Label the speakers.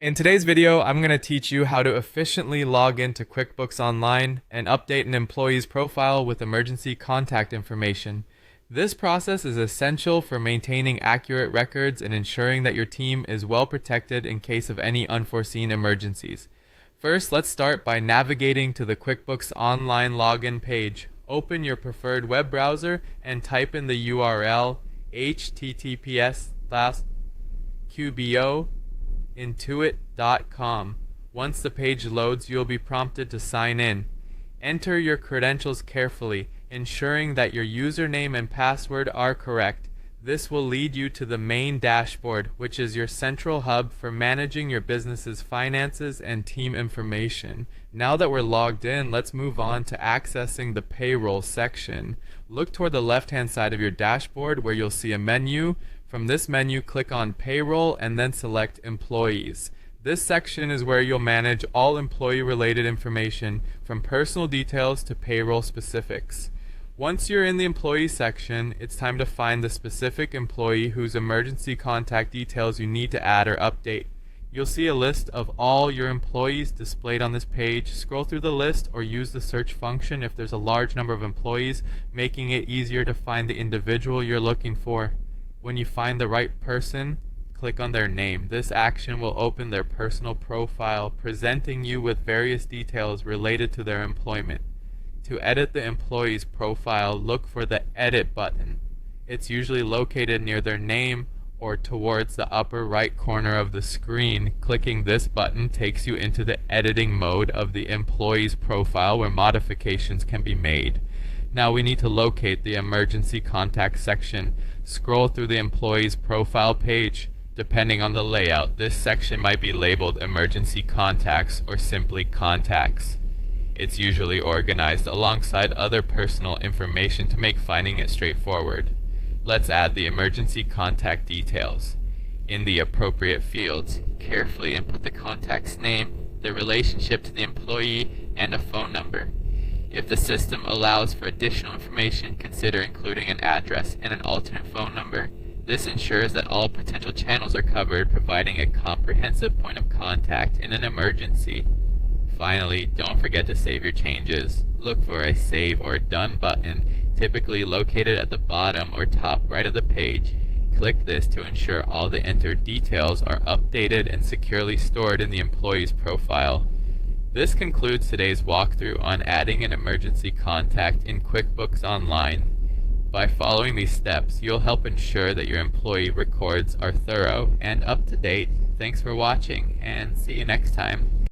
Speaker 1: In today's video, I'm going to teach you how to efficiently log into QuickBooks Online and update an employee's profile with emergency contact information. This process is essential for maintaining accurate records and ensuring that your team is well protected in case of any unforeseen emergencies. First, let's start by navigating to the QuickBooks Online login page. Open your preferred web browser and type in the URL https://qbointuit.com. Once the page loads, you'll be prompted to sign in. Enter your credentials carefully, ensuring that your username and password are correct. This will lead you to the main dashboard, which is your central hub for managing your business's finances and team information. Now that we're logged in, let's move on to accessing the payroll section. Look toward the left-hand side of your dashboard where you'll see a menu. From this menu, click on Payroll and then select Employees. This section is where you'll manage all employee-related information, from personal details to payroll specifics. Once you're in the employee section, it's time to find the specific employee whose emergency contact details you need to add or update. You'll see a list of all your employees displayed on this page. Scroll through the list or use the search function if there's a large number of employees, making it easier to find the individual you're looking for. When you find the right person, click on their name. This action will open their personal profile, presenting you with various details related to their employment. To edit the employee's profile, look for the Edit button. It's usually located near their name or towards the upper right corner of the screen. Clicking this button takes you into the editing mode of the employee's profile where modifications can be made. Now we need to locate the emergency contact section. Scroll through the employee's profile page. Depending on the layout, this section might be labeled Emergency Contacts or simply Contacts. It's usually organized alongside other personal information to make finding it straightforward. Let's add the emergency contact details. In the appropriate fields, carefully input the contact's name, the relationship to the employee, and a phone number. If the system allows for additional information, consider including an address and an alternate phone number. This ensures that all potential channels are covered, providing a comprehensive point of contact in an emergency. Finally, don't forget to save your changes. Look for a Save or Done button, typically located at the bottom or top right of the page. Click this to ensure all the entered details are updated and securely stored in the employee's profile. This concludes today's walkthrough on adding an emergency contact in QuickBooks Online. By following these steps, you'll help ensure that your employee records are thorough and up to date. Thanks for watching, and see you next time.